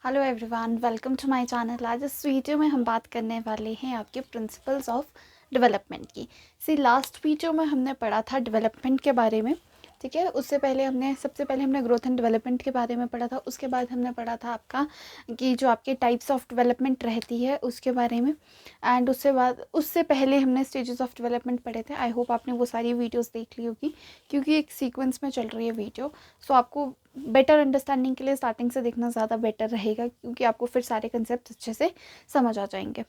Hello everyone, welcome to my channel. आज इस video में हम बात करने वाले हैं आपके प्रिंसिपल्स ऑफ डेवलपमेंट की। लास्ट वीडियो में हमने पढ़ा था डेवलपमेंट के बारे में, ठीक है। सबसे पहले हमने ग्रोथ एंड डेवलपमेंट के बारे में पढ़ा था। उसके बाद हमने पढ़ा था आपका कि जो आपके टाइप्स ऑफ डेवलपमेंट रहती है उसके बारे में। एंड उससे पहले हमने स्टेजेस ऑफ डेवलपमेंट पढ़े थे। आई होप आपने वो सारी वीडियोज़ देख ली होगी, क्योंकि एक सीक्वेंस में चल रही है वीडियो। सो आपको बेटर अंडरस्टैंडिंग के लिए स्टार्टिंग से देखना ज़्यादा बेटर रहेगा, क्योंकि आपको फिर सारे कंसेप्ट अच्छे से समझ आ जाएंगे।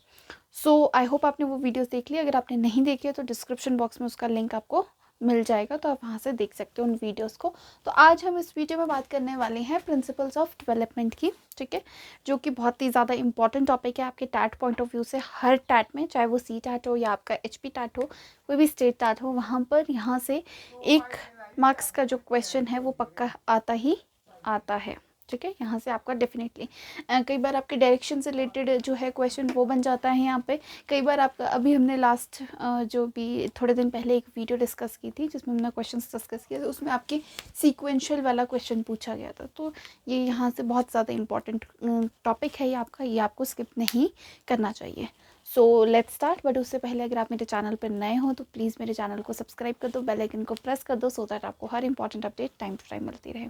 सो आई होप आपने वो वीडियोस देख ली। अगर आपने नहीं देखी है तो डिस्क्रिप्शन बॉक्स में उसका लिंक आपको मिल जाएगा, तो आप वहाँ से देख सकते हो उन वीडियोस को। तो आज हम इस वीडियो में बात करने वाले हैं प्रिंसिपल्स ऑफ डेवलपमेंट की, ठीक है, जो कि बहुत ही ज़्यादा इंपॉर्टेंट टॉपिक है आपके टैट पॉइंट ऑफ व्यू से। हर टैट में, चाहे वो सी टैट हो या आपका HP टैट हो, कोई भी स्टेट टैट हो, वहाँ पर यहाँ से 1 मार्क्स का जो क्वेश्चन है वो पक्का आता ही आता है, ठीक है। यहाँ से आपका डेफिनेटली कई बार आपके डायरेक्शन से रिलेटेड जो है क्वेश्चन वो बन जाता है यहाँ पे। कई बार आपका अभी हमने लास्ट जो भी थोड़े दिन पहले एक वीडियो डिस्कस की थी जिसमें हमने क्वेश्चंस डिस्कस किए थे, उसमें आपके सीक्वेंशियल वाला क्वेश्चन पूछा गया था। तो ये यहाँ से बहुत ज़्यादा इंपॉर्टेंट टॉपिक है ये आपका, ये आपको स्किप नहीं करना चाहिए। सो लेट्स स्टार्ट। बट उससे पहले अगर आप मेरे चैनल पर नए हो तो प्लीज़ मेरे चैनल को सब्सक्राइब कर दो, बेल आइकन को प्रेस कर दो, सो दैट आपको हर important update time to time मिलती रहे।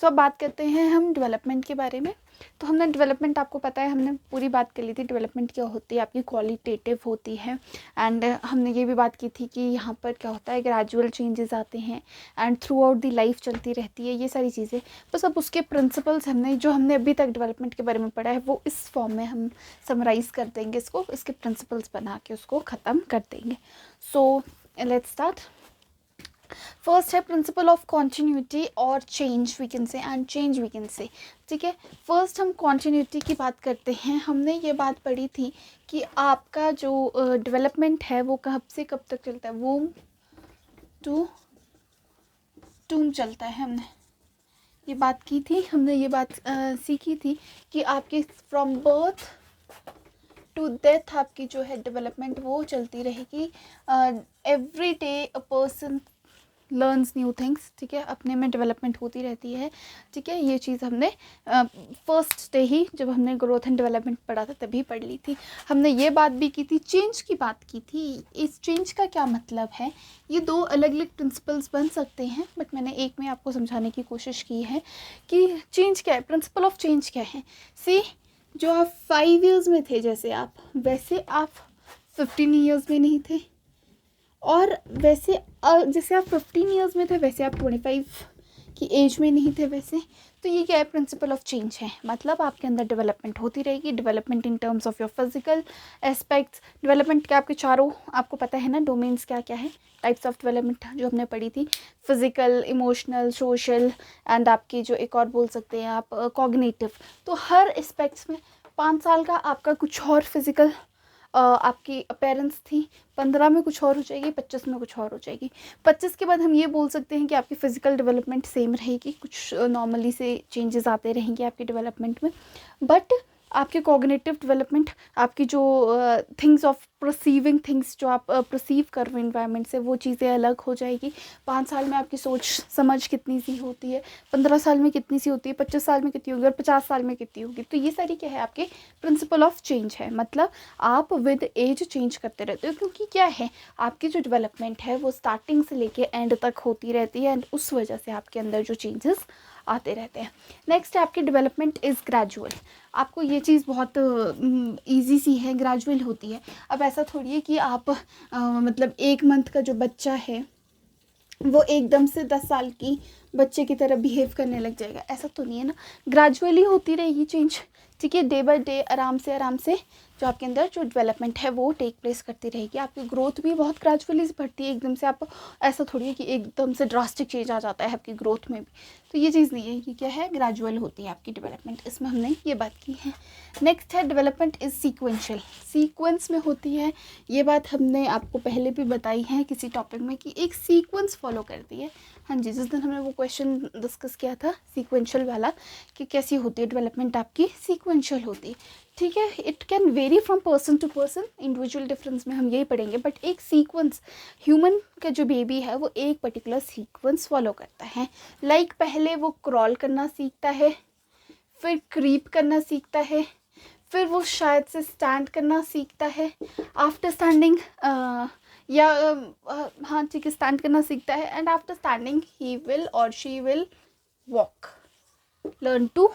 अब बात करते हैं हम डेवलपमेंट के बारे में। तो हमने डेवलपमेंट, आपको पता है हमने पूरी बात कर ली थी डेवलपमेंट क्या होती है, आपकी क्वालिटेटिव होती है। एंड हमने ये भी बात की थी कि यहाँ पर क्या होता है, ग्रेजुअल चेंजेस आते हैं and through out the life चलती रहती है ये सारी चीज़ें। बस अब उसके प्रिंसिपल्स हमने अभी तक डेवलपमेंट के बारे में पढ़ा है वो इस फॉर्म में हम समराइज़ कर देंगे, इसके प्रिंसिपल्स बना के उसको ख़त्म कर देंगे। So let's start. फर्स्ट है प्रिंसिपल ऑफ कॉन्टीन्यूटी और change we can say, and change we can say, ठीक है। फर्स्ट हम कॉन्टीन्यूटी की बात करते हैं। हमने ये बात पढ़ी थी कि आपका जो डेवलपमेंट है वो कब से कब तक चलता है, वूम टू टूम चलता है। हमने ये बात की थी, हमने ये बात सीखी थी कि आपकी फ्रॉम बर्थ टू डेथ आपकी जो है डेवलपमेंट वो चलती रहेगी। Every day a person learns new things, ठीक है, अपने में डेवलपमेंट होती रहती है, ठीक है। ये चीज़ हमने फर्स्ट डे ही जब हमने ग्रोथ एंड डेवलपमेंट पढ़ा था तभी पढ़ ली थी। हमने ये बात भी की थी, चेंज की बात की थी। इस चेंज का क्या मतलब है, ये दो अलग अलग प्रिंसिपल्स बन सकते हैं, बट मैंने एक में आपको समझाने की कोशिश की है कि चेंज क्या है, प्रिंसिपल ऑफ चेंज क्या है। सी, जो आप 5 ईयर्स में थे जैसे आप, वैसे आप 15 ईयर्स में नहीं थे, और वैसे जैसे आप 15 ईयर्स में थे वैसे आप 25 की एज में नहीं थे वैसे। तो ये क्या है, प्रिंसिपल ऑफ चेंज है। मतलब आपके अंदर डेवलपमेंट होती रहेगी, development in terms of your physical aspects. Development के आपके चारों, आपको पता है ना, डोमेन्स क्या क्या है, टाइप्स ऑफ डेवलपमेंट जो हमने पढ़ी थी, फिजिकल, इमोशनल, सोशल, एंड आपकी जो एक और बोल सकते हैं आप कॉग्निटिव। तो हर एस्पेक्ट्स में 5 साल का आपका कुछ और फिजिकल आपकी अपेरेंस थी, 15 में कुछ और हो जाएगी, 25 में कुछ और हो जाएगी। 25 के बाद हम ये बोल सकते हैं कि आपकी फ़िज़िकल डेवलपमेंट सेम रहेगी, कुछ नॉर्मली से चेंजेस आते रहेंगे आपके डेवलपमेंट में। बट आपके कॉग्निटिव डेवलपमेंट, आपकी जो थिंग्स ऑफ परसीविंग थिंग्स, जो आप परसीव कर रहे हो इन्वायरमेंट से, वो चीज़ें अलग हो जाएगी। 5 साल में आपकी सोच समझ कितनी सी होती है, 15 साल में कितनी सी होती है, 25 साल में कितनी होगी, और 50 साल में कितनी होगी। तो ये सारी क्या है, आपके प्रिंसिपल ऑफ चेंज है। मतलब आप विद एज चेंज करते रहते हो, क्योंकि क्या है, आपकी जो डेवलपमेंट है वो स्टार्टिंग से लेके एंड तक होती रहती है, एंड उस वजह से आपके अंदर जो चेंजेस आते रहते हैं। नेक्स्ट है आपकी डेवलपमेंट इज़ ग्रेजुअल। आपको ये चीज़ बहुत इजी सी है, ग्रेजुअल होती है। अब ऐसा थोड़ी है कि आप मतलब 1 मंथ का जो बच्चा है वो एकदम से 10 साल की बच्चे की तरह बिहेव करने लग जाएगा, ऐसा तो नहीं है ना। ग्रेजुअली होती रहेगी चेंज, ठीक है, डे बाय डे, आराम से जो आपके अंदर जो डेवलपमेंट है वो टेक प्लेस करती रहेगी। आपकी ग्रोथ भी बहुत ग्रेजुअली बढ़ती है, एकदम से आप, ऐसा थोड़ी है कि एकदम से ड्रास्टिक चेंज आ जाता है आपकी ग्रोथ में भी। तो ये चीज़ नहीं है, ये क्या है, ग्रेजुअल होती है आपकी डेवलपमेंट, इसमें हमने ये बात की है। नेक्स्ट है डेवलपमेंट इज़ सीक्वेंशियल, सीक्वेंस में होती है। ये बात हमने आपको पहले भी बताई है किसी टॉपिक में कि एक सीक्वेंस फॉलो करती है। हाँ जी, जिस दिन हमने वो क्वेश्चन डिस्कस किया था सीक्वेंशियल वाला, कि कैसी होती है डेवलपमेंट, आपकी सीक्वेंशियल होती है, ठीक है। It can vary from person to person, individual difference में हम यही पढ़ेंगे, बट एक सीक्वेंस, ह्यूमन का जो बेबी है वो एक पर्टिकुलर सीक्वेंस फॉलो करता है। लाइक पहले वो क्रॉल करना सीखता है, फिर क्रीप करना सीखता है, फिर वो शायद से स्टैंड करना सीखता है। आफ्टर स्टैंडिंग हाँ ठीक है, स्टैंड करना सीखता है। And after standing he will or she will walk, learn to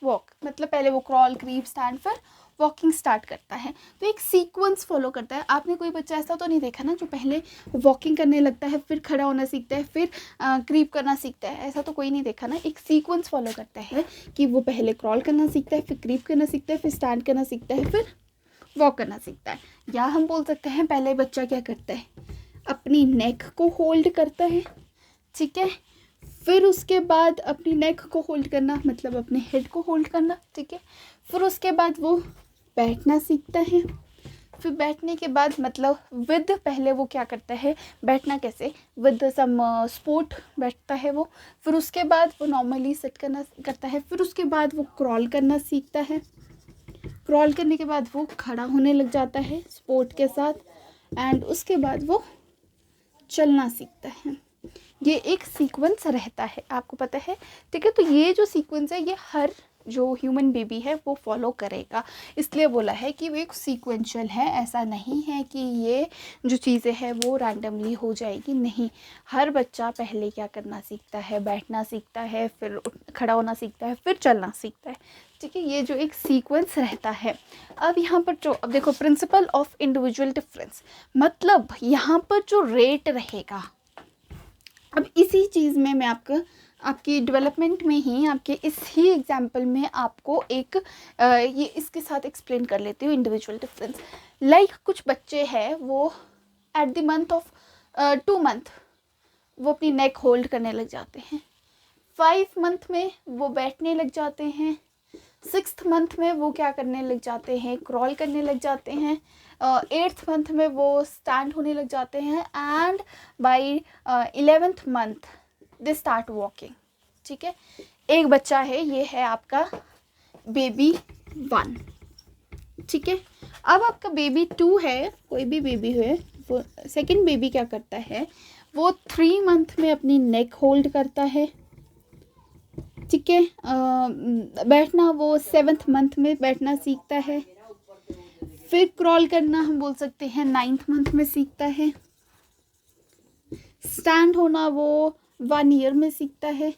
walk. मतलब पहले वो क्रॉल, क्रीप, स्टैंड, फिर वॉकिंग स्टार्ट करता है। तो एक सीक्वेंस फॉलो करता है। आपने कोई बच्चा ऐसा तो नहीं देखा ना जो पहले वॉकिंग करने लगता है, फिर खड़ा होना सीखता है, फिर क्रीप करना सीखता है, ऐसा तो कोई नहीं देखा ना। एक सीक्वेंस फॉलो करता है कि वो पहले क्रॉल करना सीखता है, फिर क्रीप करना सीखता है, फिर स्टैंड करना सीखता है, फिर वॉक करना सीखता है। या हम बोल सकते हैं पहले बच्चा क्या करता है, अपनी नेक को होल्ड करता है, ठीक है। फिर उसके बाद अपनी नेक को होल्ड करना मतलब अपने हेड को होल्ड करना, ठीक है। फिर उसके बाद वो बैठना सीखता है। फिर बैठने के बाद मतलब विद, पहले वो क्या करता है, बैठना कैसे, विद सम सपोर्ट बैठता है वो। फिर उसके बाद वो नॉर्मली सिट करता है। फिर उसके बाद वो क्रॉल करना सीखता है। क्रॉल करने के बाद वो खड़ा होने लग जाता है सपोर्ट के साथ। एंड उसके बाद वो चलना सीखता है। ये एक सीक्वेंस रहता है, आपको पता है, ठीक है। तो ये जो सीक्वेंस है ये हर जो ह्यूमन बेबी है वो फॉलो करेगा। इसलिए बोला है कि वो एक सीक्वेंशियल है। ऐसा नहीं है कि ये जो चीज़ें हैं वो रैंडमली हो जाएगी, नहीं। हर बच्चा पहले क्या करना सीखता है, बैठना सीखता है, फिर खड़ा होना सीखता है, फिर चलना सीखता है, ठीक है। ये जो एक सीक्वेंस रहता है। अब यहाँ पर जो, अब देखो, प्रिंसिपल ऑफ इंडिविजुअल डिफरेंस, मतलब यहाँ पर जो रेट रहेगा, अब इसी चीज़ में मैं आपकी डेवलपमेंट में ही, आपके इस ही एग्जाम्पल में आपको एक ये इसके साथ एक्सप्लेन कर लेती हूँ इंडिविजुअल डिफरेंस। लाइक कुछ बच्चे हैं वो at the month of 2 month वो अपनी नेक होल्ड करने लग जाते हैं। 5 मंथ में वो बैठने लग जाते हैं। 6th मंथ में वो क्या करने लग जाते हैं, क्रॉल करने लग जाते हैं। 8th मंथ में वो स्टैंड होने लग जाते हैं। And by 11th month they start walking, ठीक है। एक बच्चा है, ये है आपका बेबी 1, ठीक है। अब आपका बेबी 2 है, कोई भी बेबी है, वो सेकंड बेबी क्या करता है, वो 3 मंथ में अपनी नेक होल्ड करता है, ठीक है। बैठना वो 7th मंथ में बैठना सीखता है। फिर क्रॉल करना हम बोल सकते हैं 9th मंथ में सीखता है। स्टैंड होना वो 1 ईयर में सीखता है।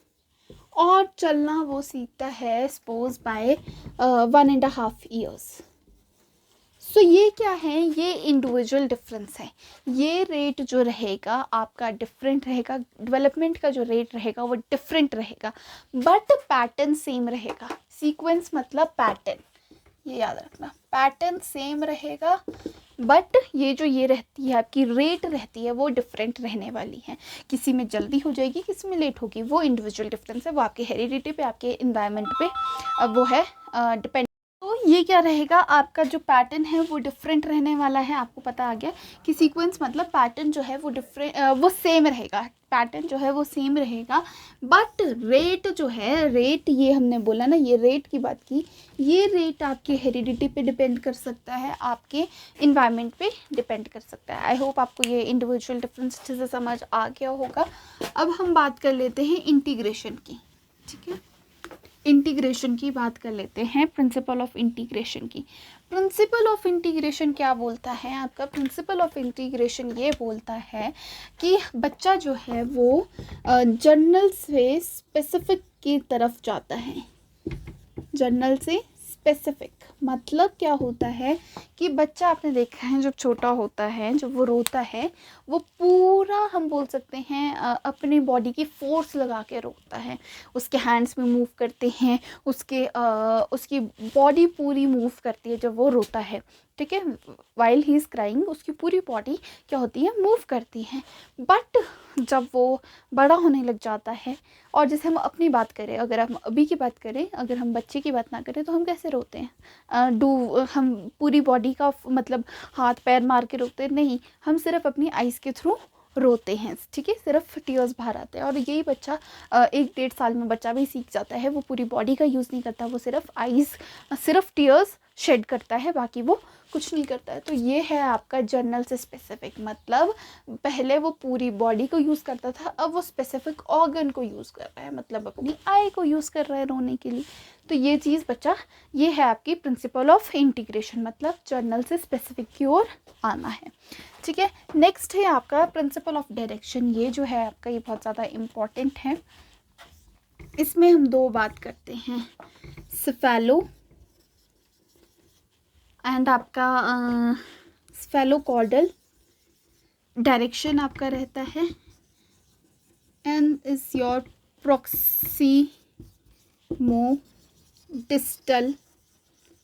और चलना वो सीखता है सपोज बाय 1.5 ईयर्स। सो ये क्या है, ये इंडिविजुअल डिफरेंस है। ये रेट जो रहेगा आपका डिफरेंट रहेगा, डेवलपमेंट का जो रेट रहेगा वो डिफरेंट रहेगा, बट पैटर्न सेम रहेगा। सीक्वेंस मतलब पैटर्न, ये याद रखना, पैटर्न सेम रहेगा, बट ये रहती है आपकी रेट रहती है वो डिफरेंट रहने वाली है। किसी में जल्दी हो जाएगी, किसी में लेट होगी, वो इंडिविजुअल डिफरेंस है, वो आपके हेरिडिटी पे, आपके इन्वायरमेंट पे वो है डिपेंड। तो ये क्या रहेगा, आपका जो पैटर्न है वो डिफरेंट रहने वाला है। आपको पता आ गया कि सीक्वेंस मतलब पैटर्न जो है वो वो सेम रहेगा, पैटर्न जो है वो सेम रहेगा, बट रेट जो है, रेट ये हमने बोला ना, ये रेट की बात की, ये रेट आपके हेरिडिटी पे डिपेंड कर सकता है, आपके इन्वायरमेंट पे डिपेंड कर सकता है। आई होप आपको ये इंडिविजुअल डिफरेंस अच्छे से समझ आ गया होगा। अब हम बात कर लेते हैं इंटीग्रेशन की, ठीक है। इंटीग्रेशन की बात कर लेते हैं, प्रिंसिपल ऑफ इंटीग्रेशन की। प्रिंसिपल ऑफ इंटीग्रेशन क्या बोलता है आपका, प्रिंसिपल ऑफ इंटीग्रेशन ये बोलता है कि बच्चा जो है वो जनरल से स्पेसिफिक की तरफ जाता है। जनरल से स्पेसिफिक मतलब क्या होता है कि बच्चा, आपने देखा है जब छोटा होता है, जब वो रोता है, वो पूरा हम बोल सकते हैं अपनी बॉडी की फोर्स लगा के रोता है। उसके हैंड्स में मूव करते हैं, उसकी बॉडी पूरी मूव करती है जब वो रोता है, ठीक है। वाइल ही इज़ क्राइंग उसकी पूरी बॉडी क्या होती है, मूव करती है। बट जब वो बड़ा होने लग जाता है, और जैसे हम अपनी बात करें, अगर हम अभी की बात करें, अगर हम बच्चे की बात ना करें, तो हम कैसे रोते हैं, हम पूरी बॉडी का मतलब हाथ पैर मार के रोते हैं, नहीं, हम सिर्फ अपनी आइज़ के थ्रू रोते हैं, ठीक है, सिर्फ टीयर्स बाहर आते हैं। और यही बच्चा 1-1.5 साल में बच्चा भी सीख जाता है, वो पूरी बॉडी का यूज़ नहीं करता, वो सिर्फ आइज़, सिर्फ टीयर्स शेड करता है, बाकी वो कुछ नहीं करता है। तो ये है आपका जर्नल से स्पेसिफिक, मतलब पहले वो पूरी बॉडी को यूज़ करता था, अब वो स्पेसिफिक ऑर्गन को यूज़ कर रहा है, मतलब अपनी आई को यूज़ कर रहा है रोने के लिए। तो ये चीज़ बच्चा, ये है आपकी प्रिंसिपल ऑफ इंटीग्रेशन, मतलब जर्नल से स्पेसिफिक की ओर आना है। ठीक है, नेक्स्ट है आपका प्रिंसिपल ऑफ डायरेक्शन। ये जो है आपका, ये बहुत ज़्यादा इम्पॉर्टेंट है। इसमें हम दो बात करते हैं, सेफेलो एंड आपका स्फेलोकॉर्डल डायरेक्शन आपका रहता है, and is your proximo distal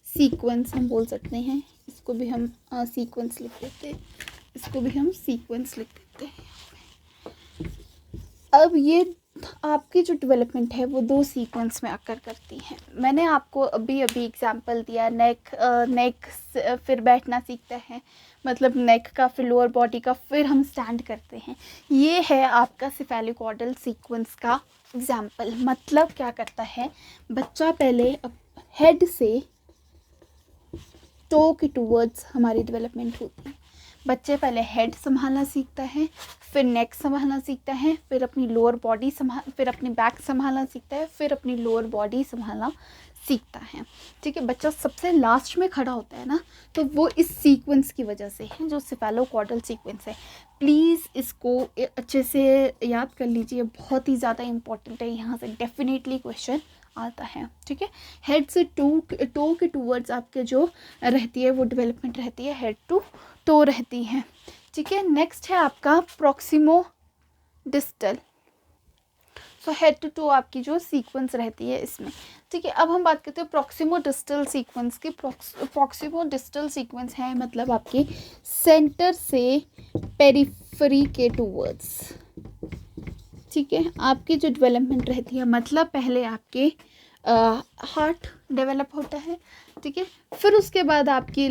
sequence हम बोल सकते हैं। इसको भी हम सीक्वेंस लिख देते हैं, इसको भी हम सीक्वेंस लिख देते हैं। अब ये आपकी जो डेवलपमेंट है वो दो सीक्वेंस में आकर करती है। मैंने आपको अभी एग्जांपल दिया, नेक फिर बैठना सीखता है, मतलब नेक का, फिर लोअर बॉडी का, फिर हम स्टैंड करते हैं। ये है आपका सेफेलोकॉर्डल सीक्वेंस का एग्जांपल। मतलब क्या करता है, बच्चा पहले हेड से टो के टूवर्ड्स हमारी डेवलपमेंट होती है। बच्चे पहले हेड संभालना सीखता है, फिर नेक संभालना सीखता है, फिर अपनी लोअर बॉडी फिर अपनी बैक संभालना सीखता है, फिर अपनी लोअर बॉडी संभालना सीखता है। ठीक है, बच्चा सबसे लास्ट में खड़ा होता है ना, तो वो इस सीक्वेंस की वजह से है, जो सेफेलोकॉर्डल सीक्वेंस है। प्लीज़ इसको अच्छे से याद कर लीजिए, बहुत ही ज़्यादा इंपॉर्टेंट है, यहाँ से डेफिनेटली क्वेश्चन आता है। ठीक है, हेड से टो के टूवर्ड्स आपके जो रहती है वो डेवलपमेंट रहती है, हेड टू टो रहती है। ठीक है, नेक्स्ट है आपका proximodistal. So head to toe आपकी जो सीक्वेंस रहती है इसमें। ठीक है, अब हम बात करते हैं प्रॉक्सिमो डिस्टल सीक्वेंस की। प्रॉक्सिमो डिस्टल सीक्वेंस है मतलब आपके सेंटर से पेरिफेरी के टूवर्ड्स। ठीक है, आपकी जो डेवलपमेंट रहती है, मतलब पहले आपके हार्ट डेवलप होता है। ठीक है, फिर उसके बाद आपकी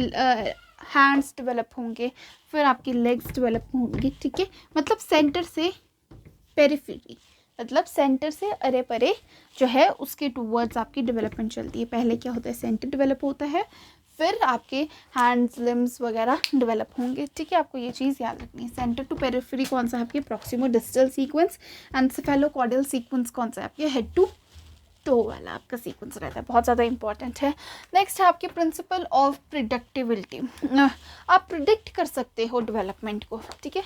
हैंड्स डेवलप होंगे, फिर आपकी लेग्स डेवलप होंगी। ठीक है, मतलब सेंटर से पेरिफेरी, मतलब सेंटर से अरे परे जो है उसके टूवर्ड्स आपकी डेवलपमेंट चलती है। पहले क्या होता है, सेंटर डेवलप होता है, फिर आपके हैंड्स लिम्स वगैरह डेवलप होंगे। ठीक है, आपको ये चीज़ याद रखनी है। सेंटर टू पेरिफेरी कौन सा है आपके, proximodistal sequence, and cephalocaudal sequence कौन सा है आपके, हेड टू टो वाला आपका सीक्वेंस रहता है, बहुत ज़्यादा इंपॉर्टेंट है। नेक्स्ट है आपके प्रिंसिपल ऑफ प्रिडिक्टिबिलिटी। आप प्रिडिक्ट कर सकते हो डेवलपमेंट को। ठीक है,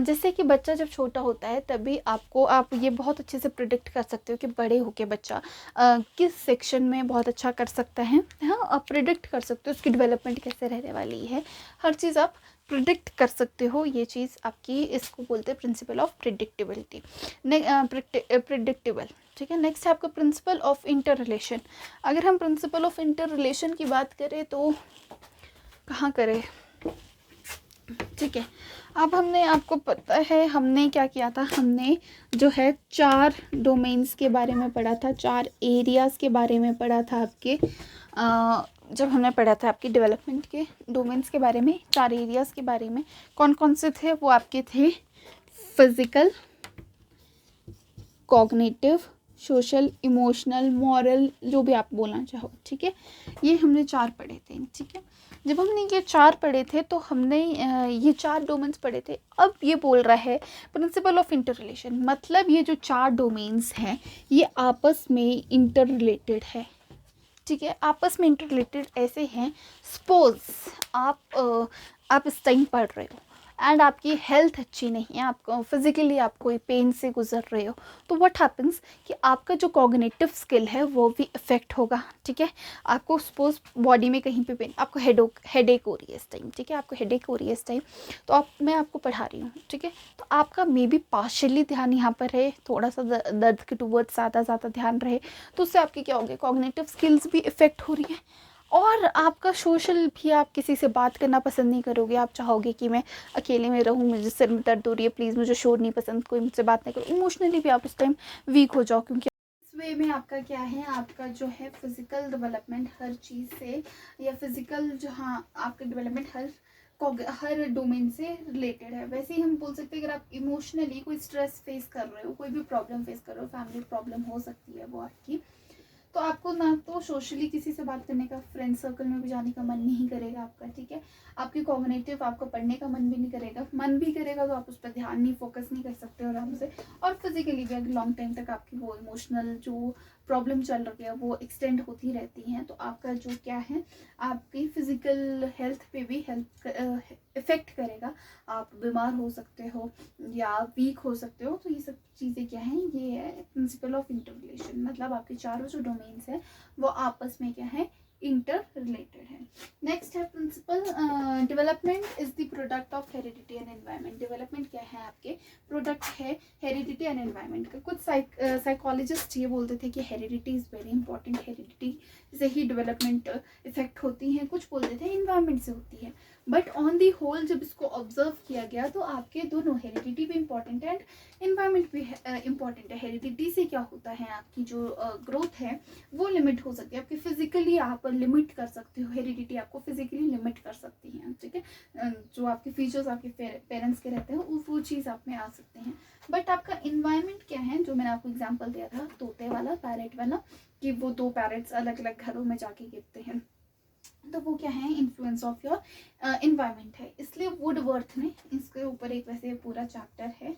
जैसे कि बच्चा जब छोटा होता है तभी आप ये बहुत अच्छे से प्रिडिक्ट कर सकते हो कि बड़े होके बच्चा किस सेक्शन में बहुत अच्छा कर सकता है। हाँ, आप प्रिडिक्ट कर सकते हो उसकी डेवलपमेंट कैसे रहने वाली है, हर चीज़ आप प्रिडिक्ट कर सकते हो। ये चीज़ आपकी, इसको बोलते हैं प्रिंसिपल ऑफ प्रिडिक्टिबिलिटी, प्रिडिक्टेबल। ठीक है, नेक्स्ट है आपका प्रिंसिपल ऑफ इंटर रिलेशन। अगर हम प्रिंसिपल ऑफ इंटर रिलेशन की बात करें तो कहाँ करें, ठीक है, अब हमने, आपको पता है हमने क्या किया था, हमने जो है 4 डोमेन्स के बारे में पढ़ा था, 4 एरियाज़ के बारे में पढ़ा था आपके जब हमने पढ़ा था आपकी डेवलपमेंट के डोमेन्स के बारे में, 4 एरियाज़ के बारे में। कौन कौन से थे वो आपके थे, physical, cognitive, social, emotional, moral, जो भी आप बोलना चाहो। ठीक है, ये हमने 4 पढ़े थे। ठीक है, जब हमने ये 4 पढ़े थे तो हमने ये 4 डोमेन्स पढ़े थे। अब ये बोल रहा है प्रिंसिपल ऑफ इंटर रिलेशन, मतलब ये जो 4 डोमेन्स हैं ये आपस में इंटर रिलेटेड है। ठीक है, आपस में इंटर रिलेटेड ऐसे हैं, सपोज आप इस टाइम पढ़ रहे हो एंड आपकी हेल्थ अच्छी नहीं है, आपको फिज़िकली आप कोई पेन से गुजर रहे हो, तो व्हाट हैपन्स कि आपका जो कॉग्निटिव स्किल है वो भी इफ़ेक्ट होगा। ठीक है, आपको सपोज बॉडी में कहीं पे पेन, आपको हेडेक हो रही है इस टाइम। ठीक है, आपको हेडेक हो रही है इस टाइम, तो मैं आपको पढ़ा रही हूँ। ठीक है, तो आपका मे बी पार्शियली ध्यान यहाँ पर रहे, थोड़ा सा दर्द के टूवर्ड्स ज़्यादा ध्यान रहे, तो उससे आपकी क्या होगी, कॉग्निटिव स्किल्स भी इफ़ेक्ट हो रही है। और आपका सोशल भी, आप किसी से बात करना पसंद नहीं करोगे, आप चाहोगे कि मैं अकेले में रहूँ, मुझे सिर में दर्द हो रही है, प्लीज़ मुझे शोर नहीं पसंद, कोई मुझसे बात नहीं करो। इमोशनली भी आप उस टाइम वीक हो जाओ, क्योंकि इस वे में आपका क्या है, आपका जो है फिज़िकल डेवलपमेंट हर चीज़ से, या फिज़िकल जहाँ आपका डेवलपमेंट हर डोमेन से रिलेटेड है। वैसे ही हम बोल सकते हैं, अगर आप इमोशनली कोई स्ट्रेस फेस कर रहे हो, कोई भी प्रॉब्लम फेस कर रहे हो, फैमिली प्रॉब्लम हो सकती है वो आपकी, तो आपको ना तो सोशली किसी से बात करने का, फ्रेंड सर्कल में भी जाने का मन नहीं करेगा आपका, ठीक है। आपकी कॉग्निटिव, आपको पढ़ने का मन भी नहीं करेगा, मन भी करेगा तो आप उस पर ध्यान नहीं, फोकस नहीं कर सकते आराम से। और फिजिकली भी अगर लॉन्ग टाइम तक आपकी वो इमोशनल जो प्रॉब्लम चल रही है वो एक्सटेंड होती रहती हैं, तो आपका जो क्या है, आपकी फिजिकल हेल्थ पे भी हेल्थ इफ़ेक्ट करेगा। आप बीमार हो सकते हो या वीक हो सकते हो। तो ये सब चीज़ें क्या हैं, ये है प्रिंसिपल ऑफ इंटररिलेशन, मतलब आपके चारों जो डोमेन्स हैं वो आपस में क्या है, इंटर रिलेटेड है। नेक्स्ट है principle development is the product of heredity and environment. Development क्या है, आपके प्रोडक्ट है हेरिडिटी एंड एनवायरनमेंट का। कुछ साइकोलॉजिस्ट ये बोलते थे कि heredity is very important, heredity से ही डेवलपमेंट इफेक्ट होती है, कुछ बोलते थे इन्वायरमेंट से होती है। बट ऑन दी होल जब इसको ऑब्जर्व किया गया तो आपके दोनों, हेरिडिटी भी इंपॉर्टेंट है एंड इन्वायरमेंट भी इंपॉर्टेंट है। हेरिडिटी से क्या होता है, आपकी जो ग्रोथ है वो लिमिट हो सकती है, आपकी फिजिकली आप लिमिट कर सकते हो, हेरिडिटी आपको फिजिकली लिमिट कर सकती है, ठीक है। जो आपके फीचर्स आपके पेरेंट्स के रहते हैं वो चीज़ आप में आ सकते हैं। बट आपका इन्वायरमेंट क्या है, जो मैंने आपको एग्जाम्पल दिया था तोते वाला, पैरेट वाला, कि वो 2 पैरेट्स अलग अलग घरों में जाके गिरते हैं, तो वो क्या है, इन्फ्लुएंस ऑफ योर इन्वायरमेंट है। इसलिए वुडवर्थ ने इसके ऊपर एक वैसे पूरा चैप्टर है,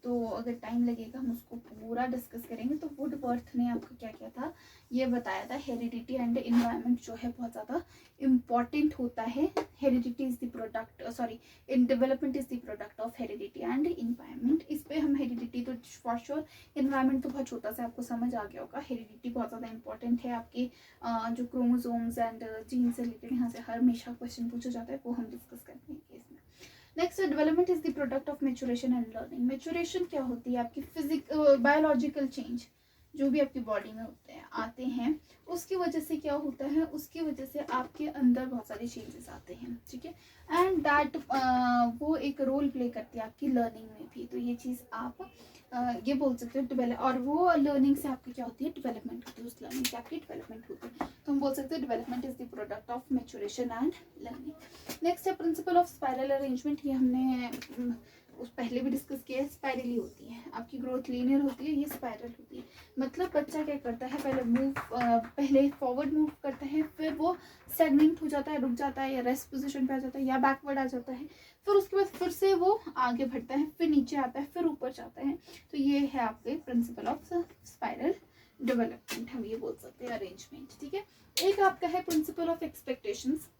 तो अगर टाइम लगेगा हम उसको पूरा डिस्कस करेंगे। तो वुडवर्थ ने आपको क्या किया था, ये बताया था हेरिडिटी एंड इन्वायरमेंट जो है बहुत ज़्यादा इम्पॉर्टेंट होता है। Heredity is the product, sorry, in development is the product of heredity and environment. इस पे हम हेरिडिटी तो फॉर श्योर, इन्वायरमेंट तो बहुत छोटा सा आपको समझ आ गया होगा। हेरिडिटी बहुत ज़्यादा इंपॉर्टेंट है, आपकी जो क्रोमोसोम्स एंड जीन से रिलेटेड यहाँ से हमेशा क्वेश्चन पूछा जाता है, वो हम डिस्कस करेंगे इसमें। Next, development is the product of maturation and learning. Maturation क्या होती है, आपकी बायोलॉजिकल चेंज जो भी आपकी बॉडी में होते हैं, आते हैं, उसकी वजह से क्या होता है, उसकी वजह से आपके अंदर बहुत सारे चेंजेस आते हैं, ठीक है। एंड दैट वो एक रोल प्ले करती है आपकी लर्निंग में भी। तो ये चीज़ आप ये बोल सकते हो डेवलप, और वो लर्निंग से आपकी क्या होती है, डेवलपमेंट होती है, उस लर्निंग से आपकी डेवलपमेंट होती है। तो हम बोल सकते हैं development is the product of maturation and learning. Next है प्रिंसिपल ऑफ स्पाइरल अरेंजमेंट। ये हमने उस पहले भी डिस्कस किया है। स्पाइरली होती है आपकी ग्रोथ, लीनियर होती है, ये स्पाइरल होती है। मतलब बच्चा क्या करता है, पहले फॉरवर्ड मूव करता है, फिर वो स्टैग्नेंट हो जाता है, रुक जाता है, या रेस्ट पोजीशन पे आ जाता है, या बैकवर्ड आ जाता है, फिर उसके बाद फिर से वो आगे बढ़ता है, फिर नीचे आता है, फिर ऊपर जाता है। तो ये है आपके प्रिंसिपल ऑफ स्पाइरल डेवलपमेंट, हम ये बोल सकते हैं अरेंजमेंट, ठीक है। एक आपका है principle of expectations.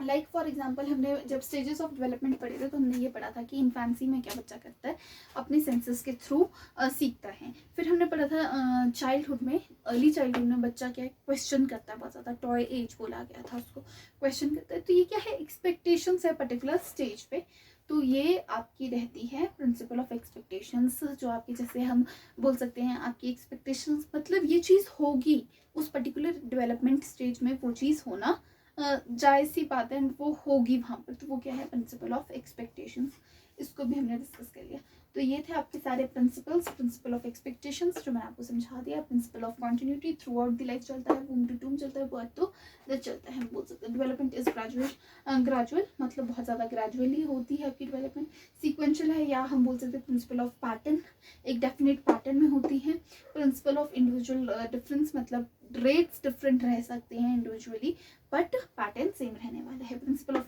Like for example, हमने जब स्टेजेस ऑफ डेवलपमेंट पढ़े थे तो हमने ये पढ़ा था कि इन्फेंसी में क्या बच्चा करता है, अपने सेंसेस के थ्रू सीखता है। फिर हमने पढ़ा था चाइल्डहुड में, अर्ली चाइल्डहुड में बच्चा क्या क्वेश्चन करता है बहुत ज़्यादा, टॉय एज बोला गया था उसको, क्वेश्चन करता है। तो ये क्या है, एक्सपेक्टेशंस है पर्टिकुलर स्टेज पे। तो ये आपकी रहती है प्रिंसिपल ऑफ एक्सपेक्टेशंस, जो आपकी, जैसे हम बोल सकते हैं आपकी एक्सपेक्टेशंस मतलब ये चीज़ होगी उस पर्टिकुलर डेवलपमेंट स्टेज में, वो चीज़ होना जायज़ सी बात है, वो होगी वहाँ पर। तो वो क्या है, प्रिंसिपल ऑफ एक्सपेक्टेशंस। इसको भी हमने डिस्कस कर लिया। तो ये थे आपके सारे प्रिंसिपल्स। प्रिंसिपल ऑफ एक्सपेक्टेशंस जो मैंने आपको समझा दिया। Principle of continuity, through out the life चलता है, वूम टू टूम चलता है, बर्थ टू डेथ चलता है, हम बोल सकते हैं। डेवलपमेंट इज ग्रेजुअल, मतलब बहुत ज़्यादा ग्रेजुअली होती है आपकी डेवलपमेंट। सीक्वेंशियल है, या हम बोल सकते हैं प्रिंसिपल ऑफ पैटर्न, एक डेफिनेट पैटर्न में होती है। प्रिंसिपल ऑफ इंडिविजुअल डिफरेंस, मतलब रेट्स डिफरेंट रह सकते हैं इंडिविजुअली, बट पैटर्न सेम रहने वाला है। प्रिंसिपल ऑफ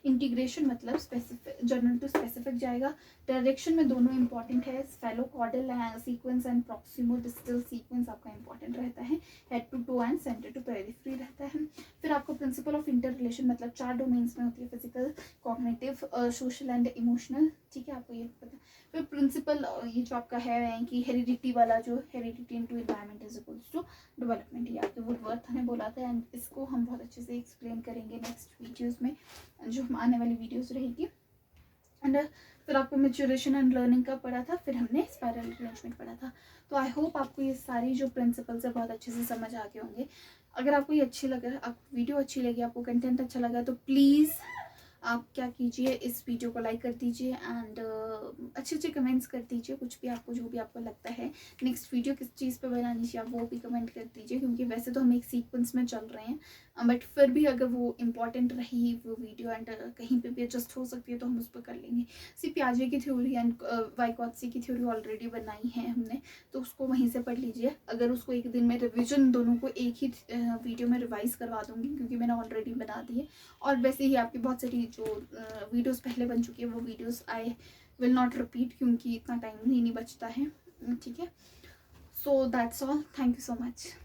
इंटीग्रेशन, मतलब स्पेसिफिक, जनरल टू स्पेसिफिक जाएगा। डायरेक्शन में दोनों इंपॉर्टेंट है, cephalocaudal sequence and proximodistal sequence आपका इंपॉर्टेंट रहता है। Head to toe and centre to periphery रहता है। फिर आपको प्रिंसिपल ऑफ इंटर रिलेशन, मतलब 4 डोमेन्स में होती है, physical, cognitive, social and emotional, ठीक है, आपको ये पता। फिर प्रिंसिपल ये जो आपका है कि हेरिडिटी वाला, जो heredity into environment is equals to development, ये आपके वुडवर्थ ने बोला था। एंड इसको हम बहुत अच्छे से एक्सप्लेन करेंगे नेक्स्ट वीडियोस में, जो हम आने वाली वीडियोस रहेगी। एंड फिर आपको मैच्योरेशन एंड लर्निंग का पढ़ा था, फिर हमने स्पाइरल अरेंजमेंट पढ़ा था। तो आई होप आपको ये सारी जो प्रिंसिपल्स है बहुत अच्छे से समझ आ गए होंगे। अगर आपको ये अच्छी लगा, आपको वीडियो अच्छी लगी, आपको कंटेंट अच्छा लगा, तो प्लीज़ आप क्या कीजिए, इस वीडियो को लाइक कर दीजिए एंड अच्छे अच्छे कमेंट्स कर दीजिए। कुछ भी आपको, जो भी आपको लगता है नेक्स्ट वीडियो किस चीज़ पे बनानी चाहिए, आप वो भी कमेंट कर दीजिए, क्योंकि वैसे तो हम एक सीक्वेंस में चल रहे हैं, बट फिर भी अगर वो इम्पॉर्टेंट रही वो वीडियो एंड कहीं पे भी एडजस्ट हो सकती है तो हम उस पर कर लेंगे। सी पियाजे की थ्योरी एंड वाइकोत्सी की थ्योरी ऑलरेडी बनाई है हमने, तो उसको वहीं से पढ़ लीजिए। अगर उसको एक दिन में रिविजन दोनों को एक ही वीडियो में रिवाइज करवा दूँगी क्योंकि मैंने ऑलरेडी बना दी है। और वैसे ही आपकी बहुत सारी जो वीडियोज़ पहले बन चुकी है वो videos I will not repeat क्योंकि इतना टाइम नहीं बचता है। ठीक है, so that's all, thank you so much.